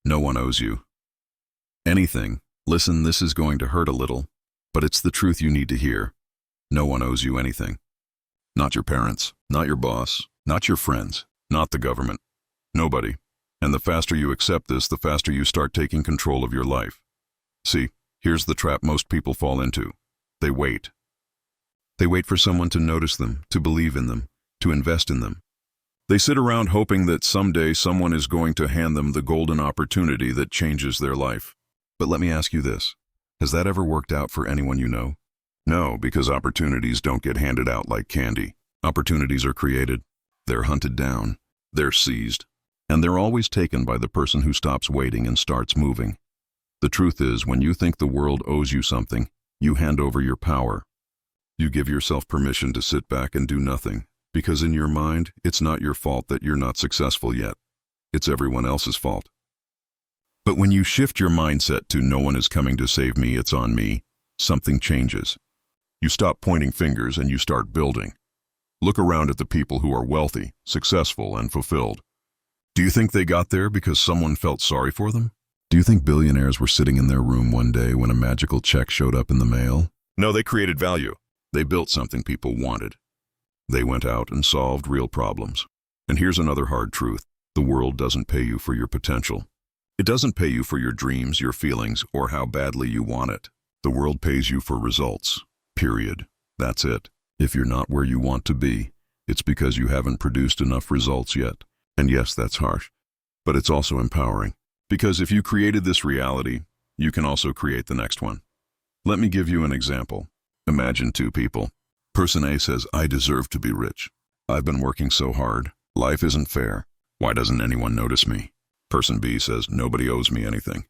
No one owes you anything. Listen, this is going to hurt a little, but it's the truth you need to hear. No one owes you anything. Not your parents, not your boss, not your friends, not the government. Nobody. And the faster you accept this, the faster you start taking control of your life. See, here's the trap most people fall into. They wait. They wait for someone to notice them, to believe in them, to invest in them. They sit around hoping that someday someone is going to hand them the golden opportunity that changes their life. But let me ask you this. Has that ever worked out for anyone you know? No, because opportunities don't get handed out like candy. Opportunities are created. They're hunted down. They're seized. And they're always taken by the person who stops waiting and starts moving. The truth is, when you think the world owes you something, you hand over your power. You give yourself permission to sit back and do nothing, because in your mind, it's not your fault that you're not successful yet. It's everyone else's fault. But when you shift your mindset to no one is coming to save me, it's on me, something changes. You stop pointing fingers and you start building. Look around at the people who are wealthy, successful, and fulfilled. Do you think they got there because someone felt sorry for them? Do you think billionaires were sitting in their room one day when a magical check showed up in the mail? No, they created value. They built something people wanted. They went out and solved real problems. And here's another hard truth. The world doesn't pay you for your potential. It doesn't pay you for your dreams, your feelings, or how badly you want it. The world pays you for results. Period. That's it. If you're not where you want to be, it's because you haven't produced enough results yet. And yes, that's harsh, but it's also empowering. Because if you created this reality, you can also create the next one. Let me give you an example. Imagine two people. Person A says, I deserve to be rich. I've been working so hard. Life isn't fair. Why doesn't anyone notice me? Person B says, nobody owes me anything.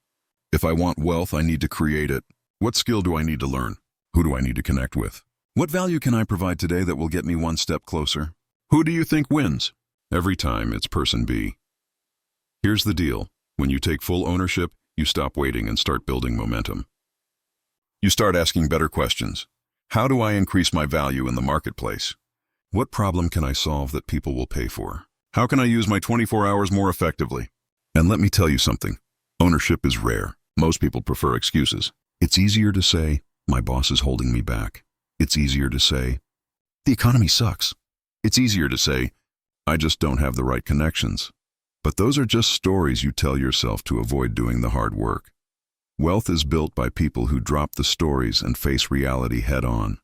If I want wealth, I need to create it. What skill do I need to learn? Who do I need to connect with? What value can I provide today that will get me one step closer? Who do you think wins? Every time, it's person B. Here's the deal. When you take full ownership, you stop waiting and start building momentum. You start asking better questions. How do I increase my value in the marketplace? What problem can I solve that people will pay for? How can I use my 24 hours more effectively? And let me tell you something. Ownership is rare. Most people prefer excuses. It's easier to say, my boss is holding me back. It's easier to say, the economy sucks. It's easier to say, I just don't have the right connections. But those are just stories you tell yourself to avoid doing the hard work. Wealth is built by people who drop the stories and face reality head on.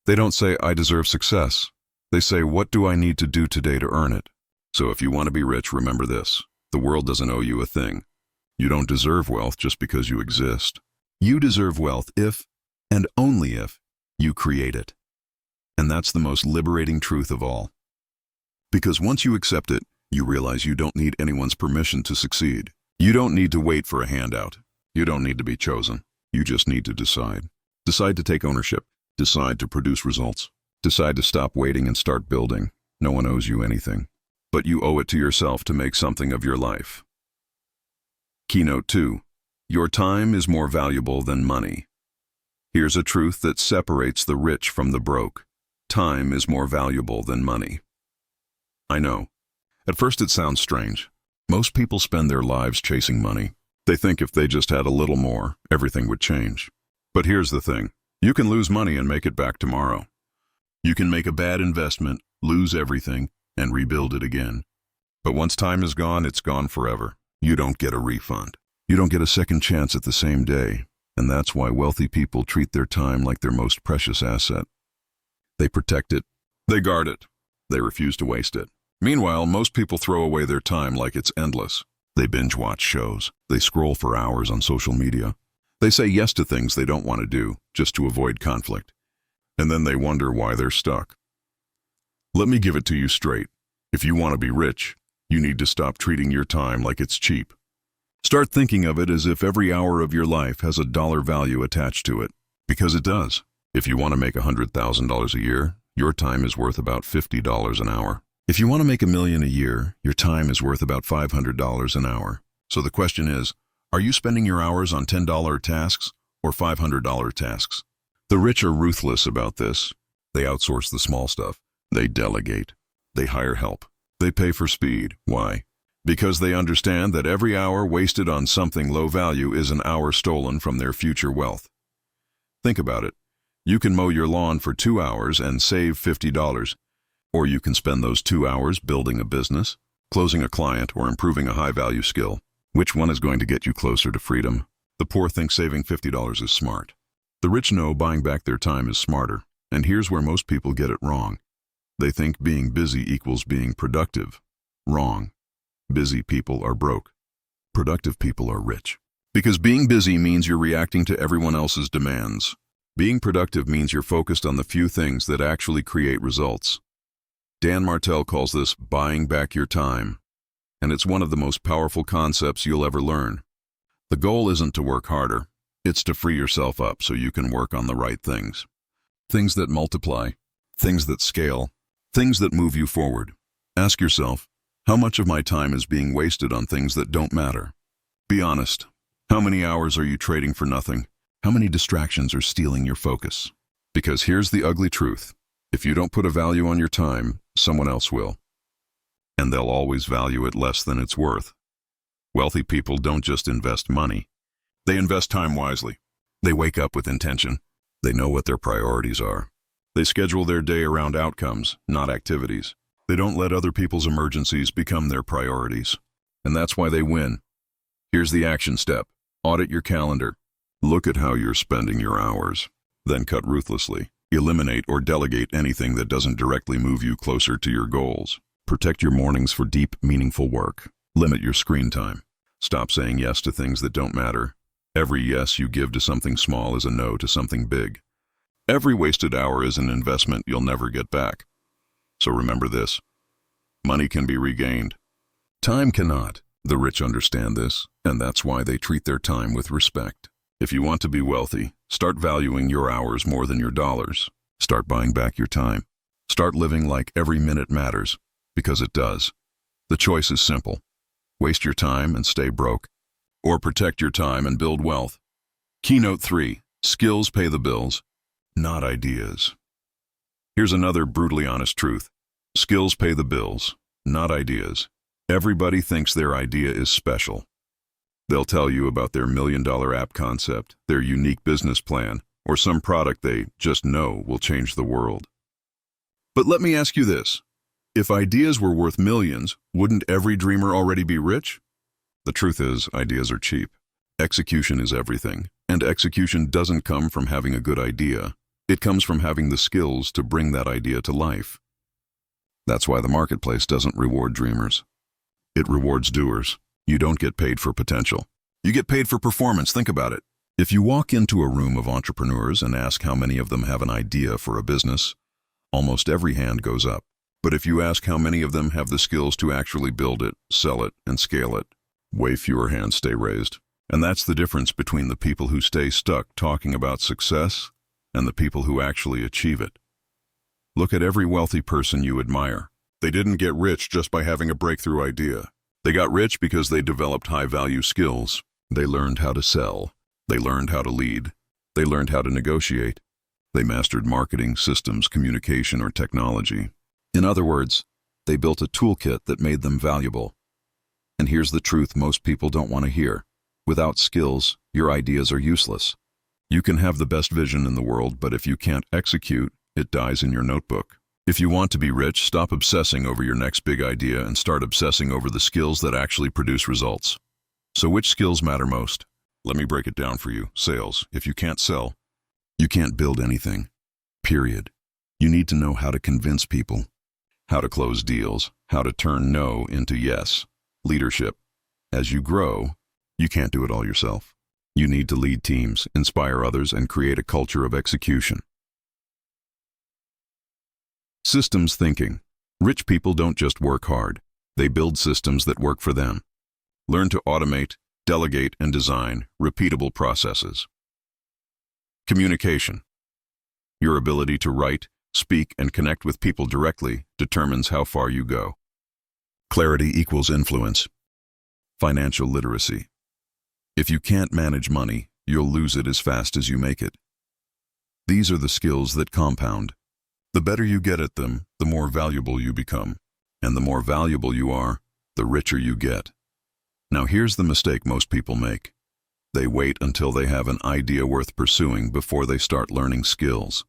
They don't say, I deserve success. They say, what do I need to do today to earn it? So if you want to be rich, remember this. The world doesn't owe you a thing. You don't deserve wealth just because you exist. You deserve wealth if, and only if, you create it. And that's the most liberating truth of all. Because once you accept it, you realize you don't need anyone's permission to succeed. You don't need to wait for a handout. You don't need to be chosen. You just need to decide. Decide to take ownership. Decide to produce results. Decide to stop waiting and start building. No one owes you anything. But you owe it to yourself to make something of your life. Keynote 2. Your time is more valuable than money. Here's a truth that separates the rich from the broke. Time is more valuable than money. I know. At first it sounds strange. Most people spend their lives chasing money. They think if they just had a little more, everything would change. But here's the thing. You can lose money and make it back tomorrow. You can make a bad investment, lose everything, and rebuild it again. But once time is gone, it's gone forever. You don't get a refund. You don't get a second chance at the same day. And that's why wealthy people treat their time like their most precious asset. They protect it. They guard it. They refuse to waste it. Meanwhile, most people throw away their time like it's endless. They binge watch shows. They scroll for hours on social media. They say yes to things they don't want to do, just to avoid conflict. And then they wonder why they're stuck. Let me give it to you straight. If you want to be rich, you need to stop treating your time like it's cheap. Start thinking of it as if every hour of your life has a dollar value attached to it. Because it does. If you want to make $100,000 a year, your time is worth about $50 an hour. If you want to make $1 million a year, your time is worth about $500 an hour. So the question is, are you spending your hours on $10 tasks or $500 tasks? The rich are ruthless about this. They outsource the small stuff. They delegate. They hire help. They pay for speed. Why? Because they understand that every hour wasted on something low value is an hour stolen from their future wealth. Think about it. You can mow your lawn for 2 hours and save $50, or you can spend those 2 hours building a business, closing a client, or improving a high-value skill. Which one is going to get you closer to freedom? The poor think saving $50 is smart. The rich know buying back their time is smarter. And here's where most people get it wrong. They think being busy equals being productive. Wrong. Busy people are broke. Productive people are rich. Because being busy means you're reacting to everyone else's demands. Being productive means you're focused on the few things that actually create results. Dan Martell calls this buying back your time. And it's one of the most powerful concepts you'll ever learn. The goal isn't to work harder. It's to free yourself up so you can work on the right things. Things that multiply, things that scale, things that move you forward. Ask yourself, how much of my time is being wasted on things that don't matter? Be honest. How many hours are you trading for nothing? How many distractions are stealing your focus? Because here's the ugly truth. If you don't put a value on your time, someone else will. And they'll always value it less than it's worth. Wealthy people don't just invest money. They invest time wisely. They wake up with intention. They know what their priorities are. They schedule their day around outcomes, not activities. They don't let other people's emergencies become their priorities. And that's why they win. Here's the action step. Audit your calendar. Look at how you're spending your hours. Then cut ruthlessly. Eliminate or delegate anything that doesn't directly move you closer to your goals. Protect your mornings for deep, meaningful work. Limit your screen time. Stop saying yes to things that don't matter. Every yes you give to something small is a no to something big. Every wasted hour is an investment you'll never get back. So remember this. Money can be regained. Time cannot. The rich understand this, and that's why they treat their time with respect. If you want to be wealthy, start valuing your hours more than your dollars. Start buying back your time. Start living like every minute matters, because it does. The choice is simple. Waste your time and stay broke, or protect your time and build wealth. Keynote 3. Skills pay the bills, not ideas. Here's another brutally honest truth. Skills pay the bills, not ideas. Everybody thinks their idea is special. They'll tell you about their $1 million app concept, their unique business plan, or some product they just know will change the world. But let me ask you this. If ideas were worth millions, wouldn't every dreamer already be rich? The truth is, ideas are cheap. Execution is everything, and execution doesn't come from having a good idea. It comes from having the skills to bring that idea to life. That's why the marketplace doesn't reward dreamers. It rewards doers. You don't get paid for potential. You get paid for performance. Think about it. If you walk into a room of entrepreneurs and ask how many of them have an idea for a business, almost every hand goes up. But if you ask how many of them have the skills to actually build it, sell it, and scale it, way fewer hands stay raised. And that's the difference between the people who stay stuck talking about success and the people who actually achieve it. Look at every wealthy person you admire. They didn't get rich just by having a breakthrough idea. They got rich because they developed high-value skills. They learned how to sell. They learned how to lead. They learned how to negotiate. They mastered marketing, systems, communication, or technology. In other words, they built a toolkit that made them valuable. And here's the truth most people don't want to hear. Without skills, your ideas are useless. You can have the best vision in the world, but if you can't execute, it dies in your notebook. If you want to be rich, stop obsessing over your next big idea and start obsessing over the skills that actually produce results. So which skills matter most? Let me break it down for you. Sales. If you can't sell, you can't build anything. Period. You need to know how to convince people, how to close deals, how to turn no into yes. Leadership. As you grow, you can't do it all yourself. You need to lead teams, inspire others, and create a culture of execution. Systems thinking. Rich people don't just work hard. They build systems that work for them. Learn to automate, delegate, and design repeatable processes. Communication. Your ability to write, speak, and connect with people directly determines how far you go. Clarity equals influence. Financial literacy. If you can't manage money, you'll lose it as fast as you make it. These are the skills that compound. The better you get at them, the more valuable you become. And the more valuable you are, the richer you get. Now here's the mistake most people make. They wait until they have an idea worth pursuing before they start learning skills.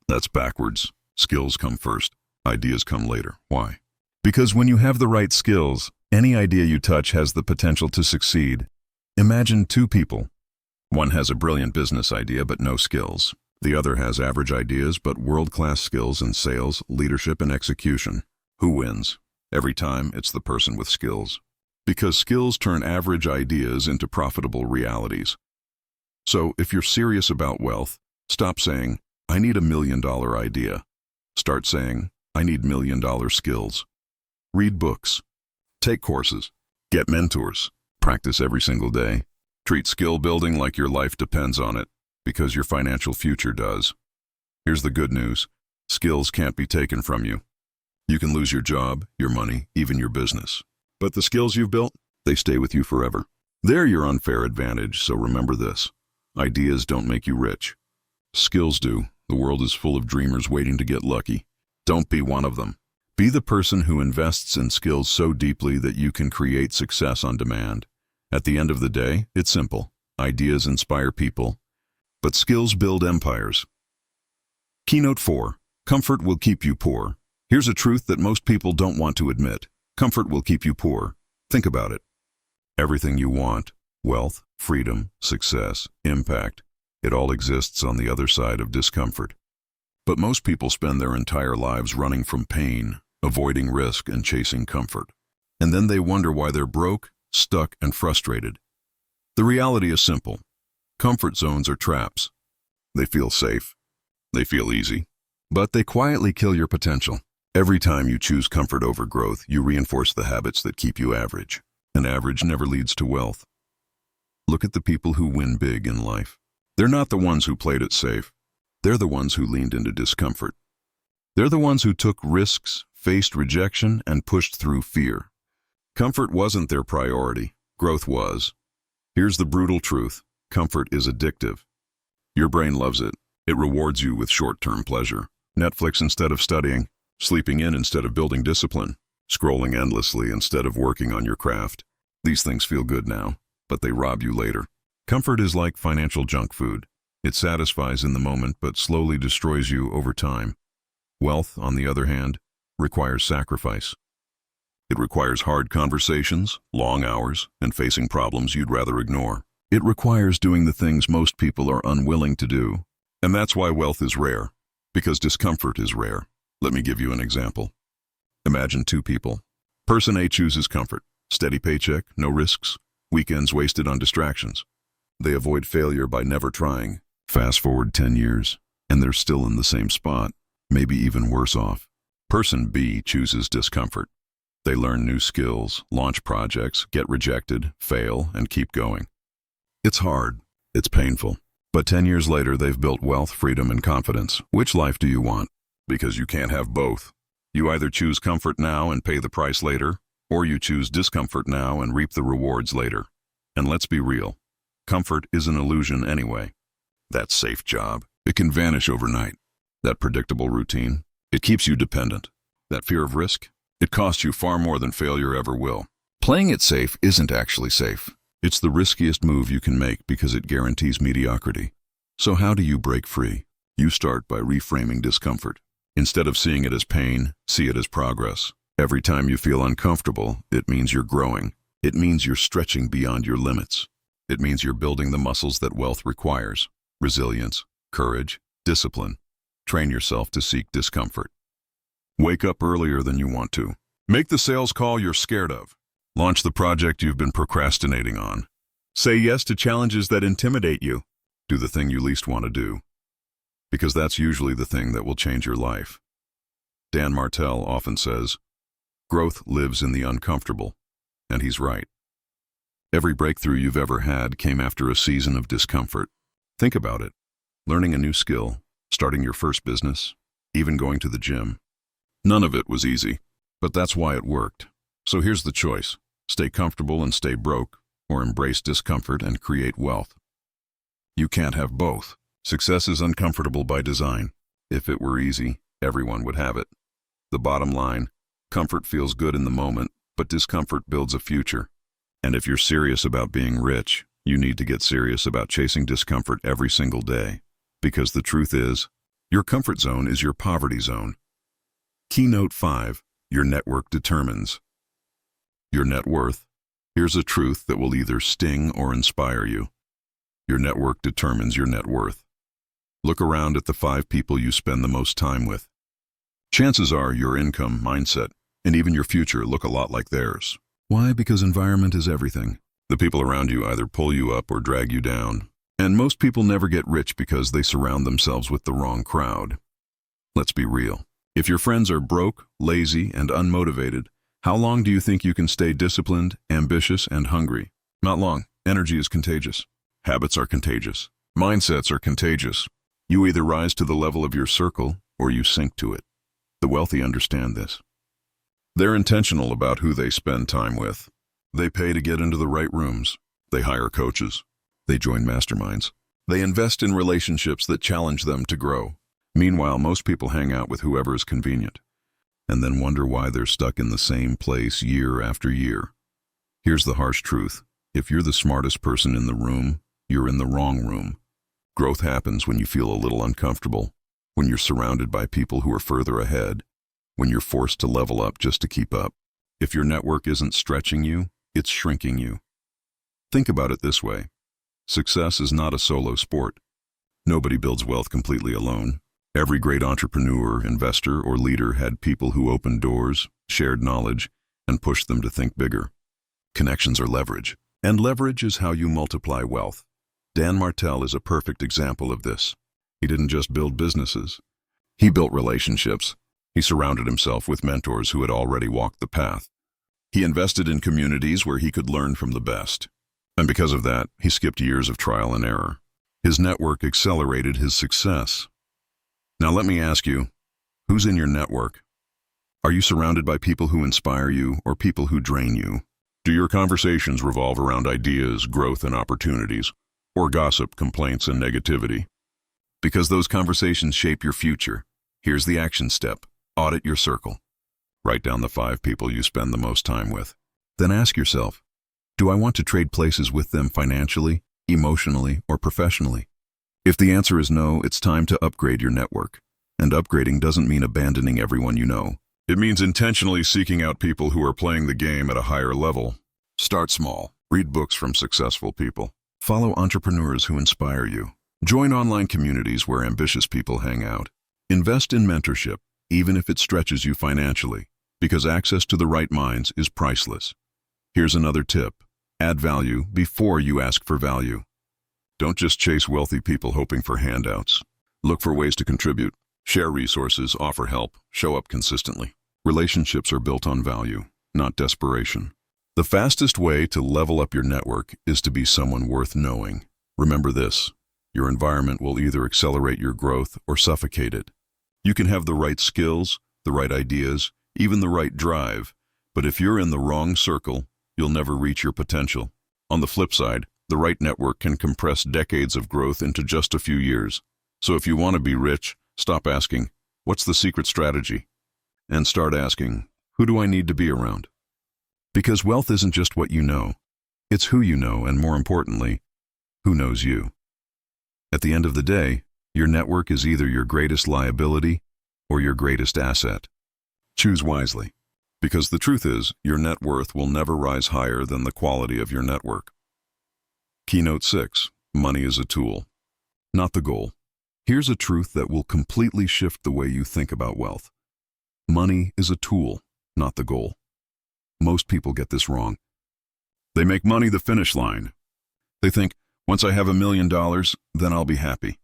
That's backwards. Skills come first. Ideas come later. Why? Because when you have the right skills, any idea you touch has the potential to succeed. Imagine two people. One has a brilliant business idea but no skills. The other has average ideas but world-class skills in sales, leadership, and execution. Who wins? Every time, it's the person with skills. Because skills turn average ideas into profitable realities. So, if you're serious about wealth, stop saying, "I need $1 million idea." Start saying, "I need $1 million skills." Read books. Take courses. Get mentors. Practice every single day. Treat skill building like your life depends on it, because your financial future does. Here's the good news. Skills can't be taken from you. You can lose your job, your money, even your business. But the skills you've built, they stay with you forever. They're your unfair advantage, so remember this. Ideas don't make you rich. Skills do. The world is full of dreamers waiting to get lucky. Don't be one of them. Be the person who invests in skills so deeply that you can create success on demand. At the end of the day, it's simple. Ideas inspire people, but skills build empires. Keynote 4. Comfort will keep you poor. Here's a truth that most people don't want to admit. Comfort will keep you poor. Think about it. Everything you want, wealth, freedom, success, impact, it all exists on the other side of discomfort. But most people spend their entire lives running from pain, avoiding risk, and chasing comfort. And then they wonder why they're broke, stuck, and frustrated. The reality is simple. Comfort zones are traps. They feel safe. They feel easy. But they quietly kill your potential. Every time you choose comfort over growth, you reinforce the habits that keep you average. And average never leads to wealth. Look at the people who win big in life. They're not the ones who played it safe. They're the ones who leaned into discomfort. They're the ones who took risks, faced rejection, and pushed through fear. Comfort wasn't their priority. Growth was. Here's the brutal truth. Comfort is addictive. Your brain loves it. It rewards you with short-term pleasure. Netflix instead of studying, sleeping in instead of building discipline, scrolling endlessly instead of working on your craft. These things feel good now, but they rob you later. Comfort is like financial junk food. It satisfies in the moment but slowly destroys you over time. Wealth, on the other hand, requires sacrifice. It requires hard conversations, long hours, and facing problems you'd rather ignore. It requires doing the things most people are unwilling to do. And that's why wealth is rare, because discomfort is rare. Let me give you an example. Imagine two people. Person A chooses comfort, steady paycheck, no risks, weekends wasted on distractions. They avoid failure by never trying. Fast forward 10 years, and they're still in the same spot, maybe even worse off. Person B chooses discomfort. They learn new skills, launch projects, get rejected, fail, and keep going. It's hard. It's painful. But 10 years later, they've built wealth, freedom, and confidence. Which life do you want? Because you can't have both. You either choose comfort now and pay the price later, or you choose discomfort now and reap the rewards later. And let's be real. Comfort is an illusion anyway. That safe job, it can vanish overnight. That predictable routine, it keeps you dependent. That fear of risk, it costs you far more than failure ever will. Playing it safe isn't actually safe. It's the riskiest move you can make because it guarantees mediocrity. So how do you break free? You start by reframing discomfort. Instead of seeing it as pain, see it as progress. Every time you feel uncomfortable, it means you're growing. It means you're stretching beyond your limits. It means you're building the muscles that wealth requires. Resilience, courage, discipline. Train yourself to seek discomfort. Wake up earlier than you want to. Make the sales call you're scared of. Launch the project you've been procrastinating on. Say yes to challenges that intimidate you. Do the thing you least want to do. Because that's usually the thing that will change your life. Dan Martell often says, "Growth lives in the uncomfortable." And he's right. Every breakthrough you've ever had came after a season of discomfort. Think about it. Learning a new skill, starting your first business, even going to the gym. None of it was easy, but that's why it worked. So here's the choice. Stay comfortable and stay broke, or embrace discomfort and create wealth. You can't have both. Success is uncomfortable by design. If it were easy, everyone would have it. The bottom line, comfort feels good in the moment, but discomfort builds a future. And if you're serious about being rich, you need to get serious about chasing discomfort every single day. Because the truth is, your comfort zone is your poverty zone. Keynote 5. Your network determines your net worth. Here's a truth that will either sting or inspire you. Your network determines your net worth. Look around at the 5 people you spend the most time with. Chances are your income, mindset, and even your future look a lot like theirs. Why? Because environment is everything. The people around you either pull you up or drag you down. And most people never get rich because they surround themselves with the wrong crowd. Let's be real. If your friends are broke, lazy, and unmotivated, how long do you think you can stay disciplined, ambitious, and hungry? Not long. Energy is contagious. Habits are contagious. Mindsets are contagious. You either rise to the level of your circle or you sink to it. The wealthy understand this. They're intentional about who they spend time with. They pay to get into the right rooms. They hire coaches. They join masterminds. They invest in relationships that challenge them to grow. Meanwhile, most people hang out with whoever is convenient, and then wonder why they're stuck in the same place year after year. Here's the harsh truth. If you're the smartest person in the room, you're in the wrong room. Growth happens when you feel a little uncomfortable, when you're surrounded by people who are further ahead, when you're forced to level up just to keep up. If your network isn't stretching you, it's shrinking you. Think about it this way. Success is not a solo sport. Nobody builds wealth completely alone. Every great entrepreneur, investor, or leader had people who opened doors, shared knowledge, and pushed them to think bigger. Connections are leverage, and leverage is how you multiply wealth. Dan Martell is a perfect example of this. He didn't just build businesses. He built relationships. He surrounded himself with mentors who had already walked the path. He invested in communities where he could learn from the best. And because of that, he skipped years of trial and error. His network accelerated his success. Now let me ask you, who's in your network? Are you surrounded by people who inspire you or people who drain you? Do your conversations revolve around ideas, growth, and opportunities, or gossip, complaints, and negativity? Because those conversations shape your future, here's the action step. Audit your circle. Write down the 5 people you spend the most time with. Then ask yourself, do I want to trade places with them financially, emotionally, or professionally? If the answer is no, it's time to upgrade your network. And upgrading doesn't mean abandoning everyone you know. It means intentionally seeking out people who are playing the game at a higher level. Start small. Read books from successful people. Follow entrepreneurs who inspire you. Join online communities where ambitious people hang out. Invest in mentorship, even if it stretches you financially, because access to the right minds is priceless. Here's another tip. Add value before you ask for value. Don't just chase wealthy people hoping for handouts. Look for ways to contribute. Share resources, offer help, show up consistently. Relationships are built on value, not desperation. The fastest way to level up your network is to be someone worth knowing. Remember this, your environment will either accelerate your growth or suffocate it. You can have the right skills, the right ideas, even the right drive, but if you're in the wrong circle, you'll never reach your potential. On the flip side, the right network can compress decades of growth into just a few years. So if you want to be rich, stop asking, what's the secret strategy? And start asking, who do I need to be around? Because wealth isn't just what you know. It's who you know, and more importantly, who knows you. At the end of the day, your network is either your greatest liability or your greatest asset. Choose wisely. Because the truth is, your net worth will never rise higher than the quality of your network. Keynote 6. Money is a tool, not the goal. Here's a truth that will completely shift the way you think about wealth. Money is a tool, not the goal. Most people get this wrong. They make money the finish line. They think, once I have $1 million, then I'll be happy.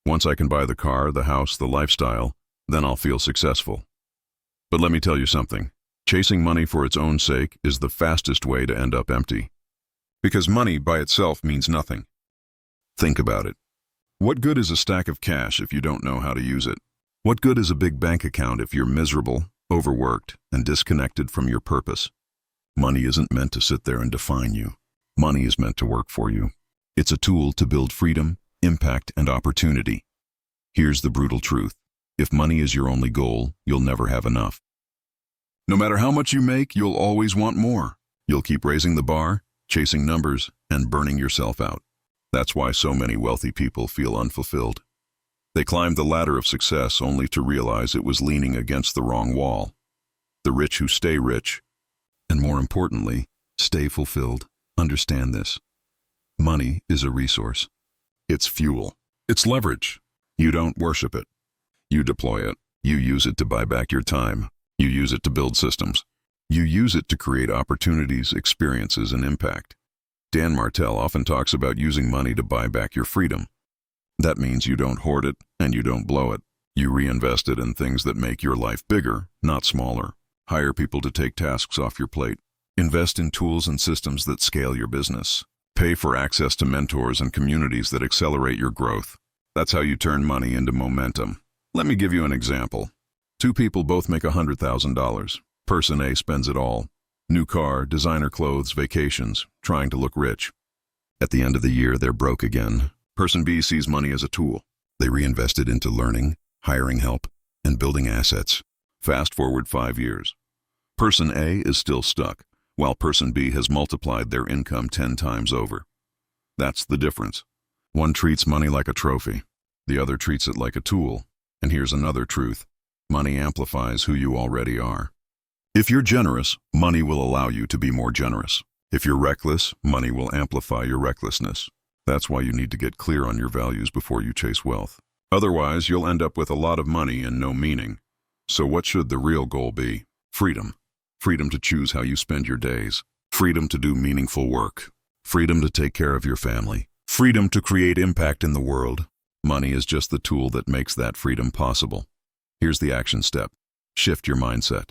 Once I can buy the car, the house, the lifestyle, then I'll feel successful. But let me tell you something. Chasing money for its own sake is the fastest way to end up empty. Because money by itself means nothing. Think about it. What good is a stack of cash if you don't know how to use it? What good is a big bank account if you're miserable, overworked, and disconnected from your purpose? Money isn't meant to sit there and define you. Money is meant to work for you. It's a tool to build freedom, impact, and opportunity. Here's the brutal truth. If money is your only goal, you'll never have enough. No matter how much you make, you'll always want more. You'll keep raising the bar, chasing numbers, and burning yourself out. That's why so many wealthy people feel unfulfilled. They climbed the ladder of success only to realize it was leaning against the wrong wall. The rich who stay rich, and more importantly, stay fulfilled, understand this. Money is a resource. It's fuel. It's leverage. You don't worship it. You deploy it. You use it to buy back your time. You use it to build systems. You use it to create opportunities, experiences, and impact. Dan Martell often talks about using money to buy back your freedom. That means you don't hoard it and you don't blow it. You reinvest it in things that make your life bigger, not smaller. Hire people to take tasks off your plate. Invest in tools and systems that scale your business. Pay for access to mentors and communities that accelerate your growth. That's how you turn money into momentum. Let me give you an example. Two people both make $100,000. Person A spends it all. New car, designer clothes, vacations, trying to look rich. At the end of the year, they're broke again. Person B sees money as a tool. They reinvest it into learning, hiring help, and building assets. Fast forward 5 years. Person A is still stuck, while Person B has multiplied their income 10 times over. That's the difference. One treats money like a trophy. The other treats it like a tool. And here's another truth. Money amplifies who you already are. If you're generous, money will allow you to be more generous. If you're reckless, money will amplify your recklessness. That's why you need to get clear on your values before you chase wealth. Otherwise, you'll end up with a lot of money and no meaning. So what should the real goal be? Freedom. Freedom to choose how you spend your days. Freedom to do meaningful work. Freedom to take care of your family. Freedom to create impact in the world. Money is just the tool that makes that freedom possible. Here's the action step. Shift your mindset.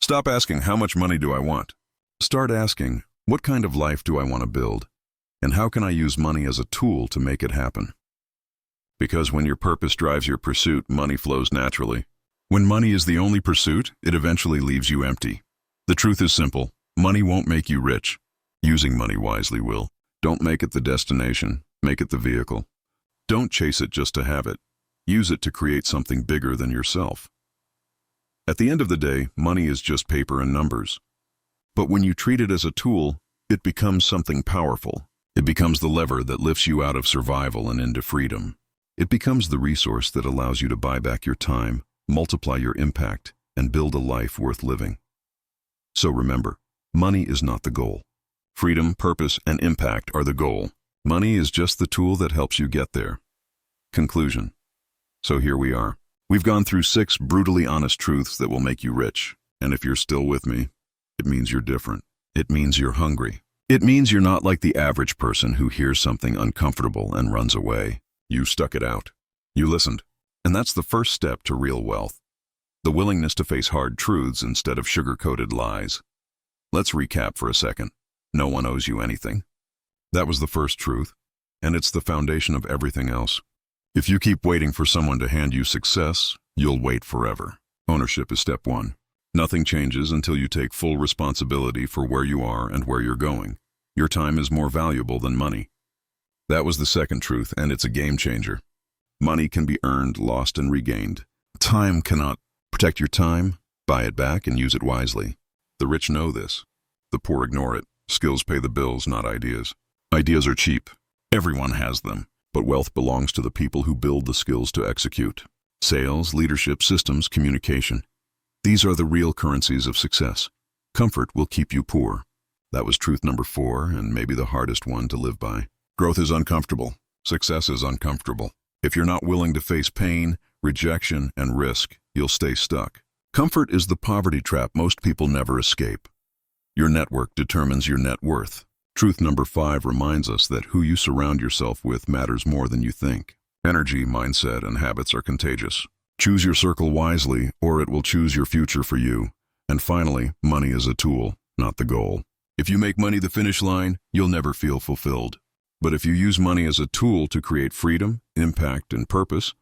Stop asking, how much money do I want? Start asking, what kind of life do I want to build? And how can I use money as a tool to make it happen? Because when your purpose drives your pursuit, money flows naturally. When money is the only pursuit, it eventually leaves you empty. The truth is simple. Money won't make you rich. Using money wisely will. Don't make it the destination. Make it the vehicle. Don't chase it just to have it. Use it to create something bigger than yourself. At the end of the day, money is just paper and numbers. But when you treat it as a tool, it becomes something powerful. It becomes the lever that lifts you out of survival and into freedom. It becomes the resource that allows you to buy back your time, multiply your impact, and build a life worth living. So remember, money is not the goal. Freedom, purpose, and impact are the goal. Money is just the tool that helps you get there. Conclusion. So here we are. We've gone through 6 brutally honest truths that will make you rich. And if you're still with me, it means you're different. It means you're hungry. It means you're not like the average person who hears something uncomfortable and runs away. You stuck it out. You listened. And that's the first step to real wealth. The willingness to face hard truths instead of sugar-coated lies. Let's recap for a second. No one owes you anything. That was the first truth, and it's the foundation of everything else. If you keep waiting for someone to hand you success, you'll wait forever. Ownership is step 1. Nothing changes until you take full responsibility for where you are and where you're going. Your time is more valuable than money. That was the second truth, and it's a game changer. Money can be earned, lost, and regained. Time cannot. Protect your time, buy it back, and use it wisely. The rich know this. The poor ignore it. Skills pay the bills, not ideas. Ideas are cheap. Everyone has them. But wealth belongs to the people who build the skills to execute. Sales, leadership, systems, communication. These are the real currencies of success. Comfort will keep you poor. That was truth number 4, and maybe the hardest one to live by. Growth is uncomfortable. Success is uncomfortable. If you're not willing to face pain, rejection, and risk, you'll stay stuck. Comfort is the poverty trap most people never escape. Your network determines your net worth. Truth number 5 reminds us that who you surround yourself with matters more than you think. Energy, mindset, and habits are contagious. Choose your circle wisely, or it will choose your future for you. And finally, money is a tool, not the goal. If you make money the finish line, you'll never feel fulfilled. But if you use money as a tool to create freedom, impact, and purpose,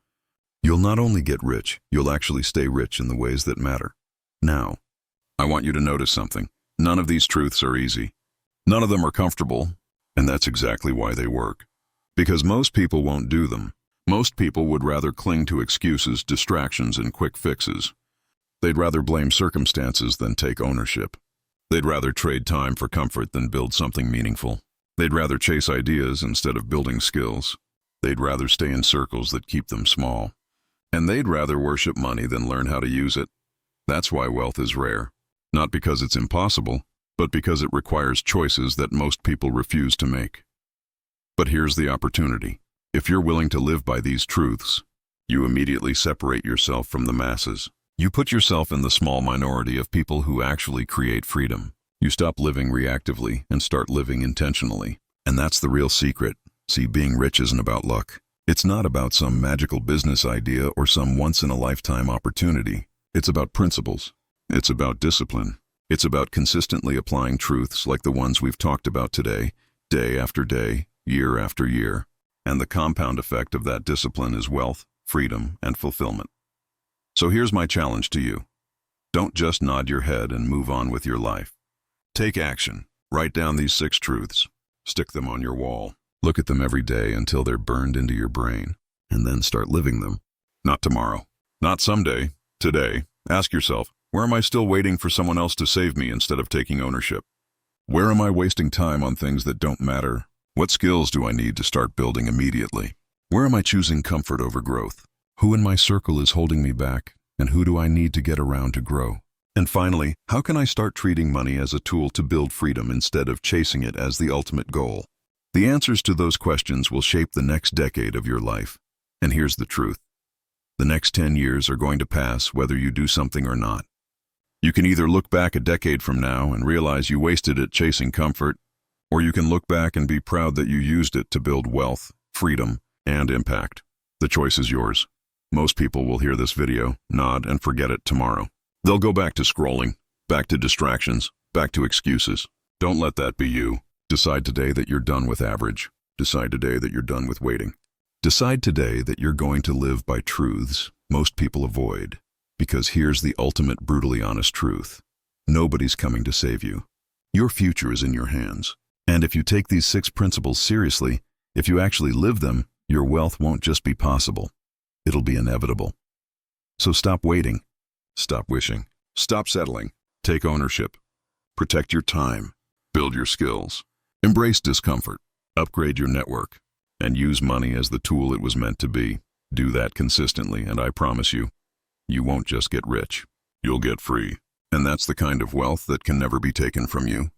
you'll not only get rich, you'll actually stay rich in the ways that matter. Now, I want you to notice something. None of these truths are easy. None of them are comfortable, and that's exactly why they work. Because most people won't do them. Most people would rather cling to excuses, distractions, and quick fixes. They'd rather blame circumstances than take ownership. They'd rather trade time for comfort than build something meaningful. They'd rather chase ideas instead of building skills. They'd rather stay in circles that keep them small. And they'd rather worship money than learn how to use it. That's why wealth is rare. Not because it's impossible, but because it requires choices that most people refuse to make. But here's the opportunity. If you're willing to live by these truths, you immediately separate yourself from the masses. You put yourself in the small minority of people who actually create freedom. You stop living reactively and start living intentionally. And that's the real secret. See, being rich isn't about luck. It's not about some magical business idea or some once-in-a-lifetime opportunity. It's about principles. It's about discipline. It's about consistently applying truths like the ones we've talked about today, day after day, year after year. And the compound effect of that discipline is wealth, freedom, and fulfillment. So here's my challenge to you. Don't just nod your head and move on with your life. Take action. Write down these 6 truths. Stick them on your wall. Look at them every day until they're burned into your brain. And then start living them. Not tomorrow. Not someday. Today. Ask yourself, where am I still waiting for someone else to save me instead of taking ownership? Where am I wasting time on things that don't matter? What skills do I need to start building immediately? Where am I choosing comfort over growth? Who in my circle is holding me back, and who do I need to get around to grow? And finally, how can I start treating money as a tool to build freedom instead of chasing it as the ultimate goal? The answers to those questions will shape the next decade of your life. And here's the truth. The next 10 years are going to pass whether you do something or not. You can either look back a decade from now and realize you wasted it chasing comfort, or you can look back and be proud that you used it to build wealth, freedom, and impact. The choice is yours. Most people will hear this video, nod, and forget it tomorrow. They'll go back to scrolling, back to distractions, back to excuses. Don't let that be you. Decide today that you're done with average. Decide today that you're done with waiting. Decide today that you're going to live by truths most people avoid. Because here's the ultimate brutally honest truth. Nobody's coming to save you. Your future is in your hands. And if you take these 6 principles seriously, if you actually live them, your wealth won't just be possible. It'll be inevitable. So stop waiting. Stop wishing. Stop settling. Take ownership. Protect your time. Build your skills. Embrace discomfort. Upgrade your network. And use money as the tool it was meant to be. Do that consistently, and I promise you, you won't just get rich. You'll get free. And that's the kind of wealth that can never be taken from you.